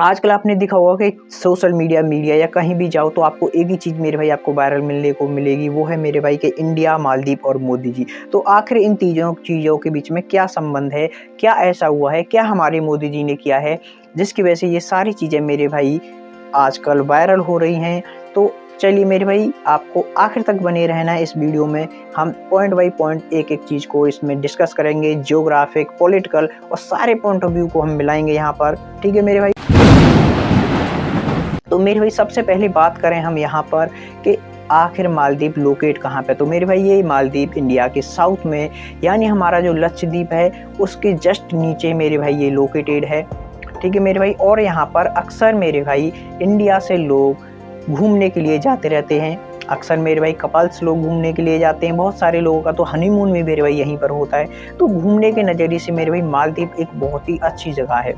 आजकल आपने देखा होगा कि सोशल मीडिया या कहीं भी जाओ तो आपको एक ही चीज़ मेरे भाई आपको वायरल मिलने को मिलेगी, वो है मेरे भाई के इंडिया, मालदीव और मोदी जी। तो आखिर इन तीनों चीज़ों के बीच में क्या संबंध है? क्या ऐसा हुआ है? क्या हमारे मोदी जी ने किया है जिसकी वजह से ये सारी चीज़ें मेरे भाई आजकल वायरल हो रही हैं? तो चलिए मेरे भाई आपको आखिर तक बने रहना है इस वीडियो में। हम पॉइंट बाय पॉइंट एक-एक चीज़ को इसमें डिस्कस करेंगे, जियोग्राफिक, पॉलिटिकल और सारे पॉइंट ऑफ व्यू को हम मिलाएँगे यहाँ पर। ठीक है मेरे भाई? तो मेरे भाई सबसे पहले बात करें हम यहाँ पर कि आखिर मालदीव लोकेट कहाँ पे। तो मेरे भाई ये मालदीव इंडिया के साउथ में, यानी हमारा जो लक्षद्वीप है उसके जस्ट नीचे मेरे भाई ये लोकेटेड है। ठीक है मेरे भाई, और यहाँ पर अक्सर मेरे भाई इंडिया से लोग घूमने के लिए जाते रहते हैं। अक्सर मेरे भाई कपल्स लोग घूमने के लिए जाते हैं। बहुत सारे लोगों का तो हनीमून भी मेरे भाई यहीं पर होता है। तो घूमने के नज़रिए से मेरे भाई मालदीव एक बहुत ही अच्छी जगह है।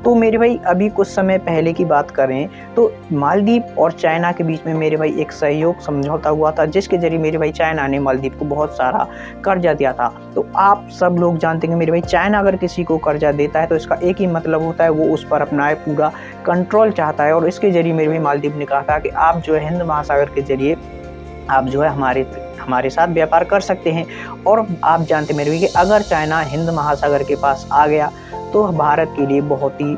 तो मेरे भाई अभी कुछ समय पहले की बात करें तो मालदीव और चाइना के बीच में मेरे भाई एक सहयोग समझौता हुआ था, जिसके जरिए मेरे भाई चाइना ने मालदीव को बहुत सारा कर्जा दिया था। तो आप सब लोग जानते हैं मेरे भाई चाइना अगर किसी को कर्जा देता है तो इसका एक ही मतलब होता है, वो उस पर अपना पूरा कंट्रोल चाहता है। और इसके जरिए मेरे भाई मालदीव ने कहा था कि आप जो है हिंद महासागर के जरिए आप जो है हमारे साथ व्यापार कर सकते हैं। और आप जानते मेरे भाई कि अगर चाइना हिंद महासागर के पास आ गया तो भारत के लिए बहुत ही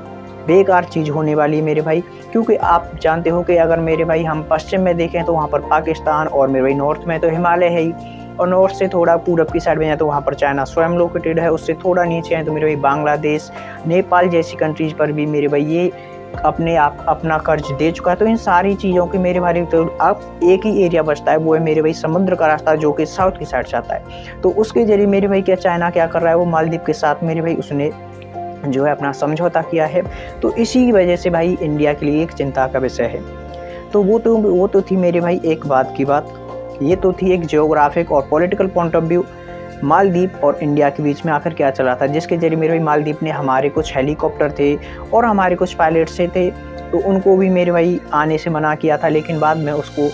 बेकार चीज़ होने वाली है मेरे भाई। क्योंकि आप जानते हो कि अगर मेरे भाई हम पश्चिम में देखें तो वहाँ पर पाकिस्तान, और मेरे भाई नॉर्थ में तो हिमालय है ही, और नॉर्थ से थोड़ा पूरब की साइड में जाए तो वहाँ पर चाइना स्वयं लोकेटेड है। उससे थोड़ा नीचे है तो मेरे भाई बांग्लादेश, नेपाल जैसी कंट्रीज़ पर भी मेरे भाई ये अपना कर्ज दे चुका है। तो इन सारी चीज़ों के मेरे भाई तो अब एक ही एरिया बचता है, वो है मेरे भाई समुद्र का रास्ता जो कि साउथ की साइड जाता है। तो उसके जरिए मेरे भाई क्या चाइना क्या कर रहा है, वो मालदीव के साथ मेरे भाई उसने जो है अपना समझौता किया है। तो इसी की वजह से भाई इंडिया के लिए एक चिंता का विषय है। तो वो तो थी मेरे भाई एक बात की बात। ये तो थी एक जियोग्राफिक और political point of view Maldives और इंडिया के बीच में आखिर क्या चला था, जिसके जरिए मेरे भाई मालदीव ने हमारे कुछ हेलीकॉप्टर थे और हमारे कुछ पायलट से थे तो उनको भी मेरे भाई आने से मना किया था, लेकिन बाद में उसको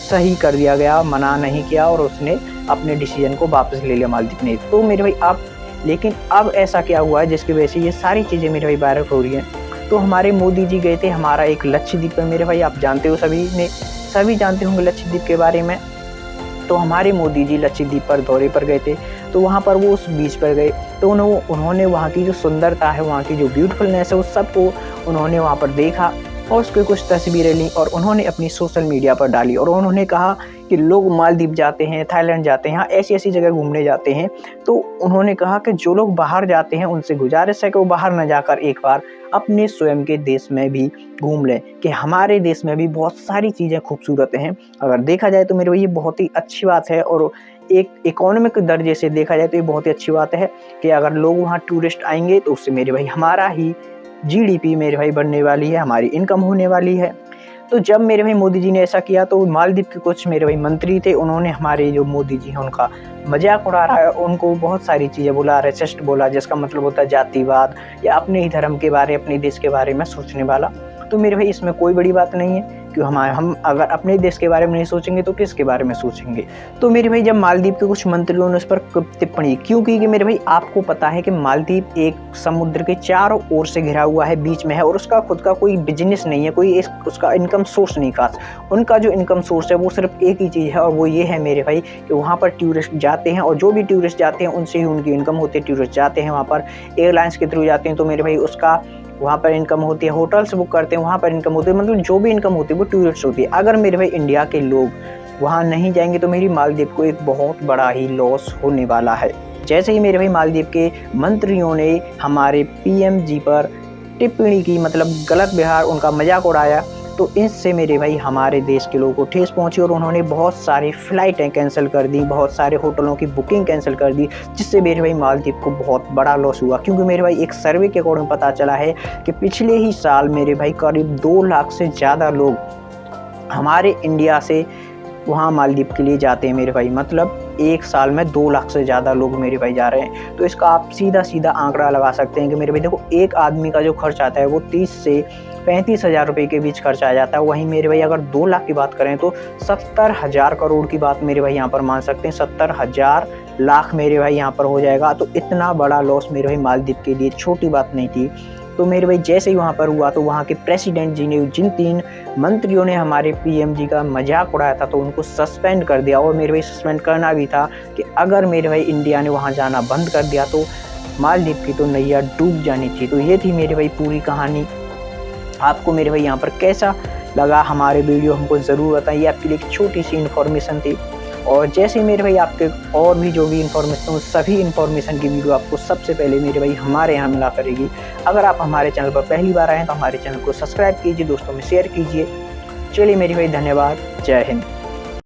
सही कर दिया गया, मना नहीं किया और उसने अपने डिसीजन को वापस ले लिया मालदीव ने। तो मेरे भाई लेकिन अब ऐसा क्या हुआ है जिसकी वजह से ये सारी चीज़ें मेरे भाई वायरल हो रही हैं। तो हमारे मोदी जी गए थे हमारा एक लक्षद्वीप पर मेरे भाई, आप जानते हो सभी जानते होंगे लक्षद्वीप के बारे में। तो हमारे मोदी जी लक्षद्वीप पर दौरे पर गए थे, तो वहाँ पर वो उस बीच पर गए तो उन्होंने वहाँ की जो सुंदरता है, वहाँ की जो ब्यूटीफुलनेस है, उस सब को उन्होंने वहाँ पर देखा और उसके कुछ तस्वीरें लीं और उन्होंने अपनी सोशल मीडिया पर डाली। और उन्होंने कहा कि लोग मालदीव जाते हैं, थाईलैंड जाते हैं, हाँ ऐसी जगह घूमने जाते हैं। तो उन्होंने कहा कि जो लोग बाहर जाते हैं उनसे गुजारिश है कि वो बाहर न जाकर एक बार अपने स्वयं के देश में भी घूम लें, कि हमारे देश में भी बहुत सारी चीज़ें खूबसूरत हैं। अगर देखा जाए तो मेरे भाई ये बहुत ही अच्छी बात है, और एक इकोनॉमिक दर्जे से देखा जाए तो ये बहुत ही अच्छी बात है कि अगर लोग वहाँ टूरिस्ट आएंगे तो उससे मेरे भाई हमारा ही जीडीपी मेरे भाई बढ़ने वाली है, हमारी इनकम होने वाली है। तो जब मेरे भाई मोदी जी ने ऐसा किया तो मालदीव के कुछ मेरे भाई मंत्री थे, उन्होंने हमारे जो मोदी जी हैं उनका मजाक उड़ा रहा है, उनको बहुत सारी चीज़ें बोला, रेसिस्ट बोला, जिसका मतलब होता है जातिवाद या अपने ही धर्म के बारे, अपने देश के बारे में सोचने वाला। तो मेरे भाई इसमें कोई बड़ी बात नहीं है, क्यों हम अगर अपने देश के बारे में नहीं सोचेंगे तो किसके बारे में सोचेंगे। तो मेरे भाई जब मालदीव के कुछ मंत्रियों ने उस पर टिप्पणी क्यों की कि मेरे भाई आपको पता है कि मालदीव एक समुद्र के चारों ओर से घिरा हुआ है, बीच में है, और उसका खुद का कोई बिजनेस नहीं है, कोई उसका इनकम सोर्स नहीं खास। उनका जो इनकम सोर्स है वो सिर्फ एक ही चीज़ है, और वो ये है मेरे भाई कि वहाँ पर टूरिस्ट जाते हैं और जो भी टूरिस्ट जाते हैं उनसे ही उनकी इनकम होती है। टूरिस्ट जाते हैं वहाँ पर एयरलाइंस के थ्रू जाते हैं तो मेरे भाई उसका वहाँ पर इनकम होती है, होटल्स बुक करते हैं वहाँ पर इनकम होती है, मतलब जो भी इनकम होती है वो टूरिस्ट होती है। अगर मेरे भाई इंडिया के लोग वहाँ नहीं जाएंगे तो मेरी मालदीव को एक बहुत बड़ा ही लॉस होने वाला है। जैसे ही मेरे भाई मालदीव के मंत्रियों ने हमारे पीएम जी पर टिप्पणी की, मतलब गलत व्यवहार, उनका मजाक उड़ाया, तो इससे मेरे भाई हमारे देश के लोगों को ठेस पहुंची और उन्होंने बहुत सारी फ़्लाइटें कैंसिल कर दी, बहुत सारे होटलों की बुकिंग कैंसिल कर दी, जिससे मेरे भाई मालदीव को बहुत बड़ा लॉस हुआ। क्योंकि मेरे भाई एक सर्वे के अकॉर्डिंग पता चला है कि पिछले ही साल मेरे भाई करीब 2 लाख से ज़्यादा लोग हमारे इंडिया से वहाँ मालदीव के लिए जाते हैं मेरे भाई, मतलब एक साल में 2 लाख से ज़्यादा लोग मेरे भाई जा रहे हैं। तो इसका आप सीधा आंकड़ा लगा सकते हैं कि मेरे भाई देखो एक आदमी का जो खर्च आता है वो 30 से 35 हज़ार रुपये के बीच खर्च आ जाता है। वहीं मेरे भाई अगर 2 लाख की बात करें तो 70,000 करोड़ की बात मेरे भाई यहाँ पर मान सकते हैं, 70,000 लाख मेरे भाई यहाँ पर हो जाएगा। तो इतना बड़ा लॉस मेरे भाई मालदीव के लिए छोटी बात नहीं थी। तो मेरे भाई जैसे ही वहाँ पर हुआ तो वहाँ के प्रेसिडेंट जी ने जिन 3 मंत्रियों ने हमारे पीएम जी का मजाक उड़ाया था तो उनको सस्पेंड कर दिया। और मेरे भाई सस्पेंड करना भी था कि अगर मेरे भाई इंडिया ने वहाँ जाना बंद कर दिया तो मालदीव की तो नैया डूब जानी थी। तो ये थी मेरे भाई पूरी कहानी। आपको मेरे भाई यहाँ पर कैसा लगा हमारे वीडियो हमको ज़रूर बताइए। आपके लिए एक छोटी सी इन्फॉर्मेशन थी। और जैसे मेरे भाई आपके और भी जो भी इन्फॉर्मेशन हो सभी इन्फॉर्मेशन की वीडियो आपको सबसे पहले मेरे भाई हमारे यहाँ मिला करेगी। अगर आप हमारे चैनल पर पहली बार आए तो हमारे चैनल को सब्सक्राइब कीजिए, दोस्तों में शेयर कीजिए। चलिए मेरे भाई, धन्यवाद, जय हिंद।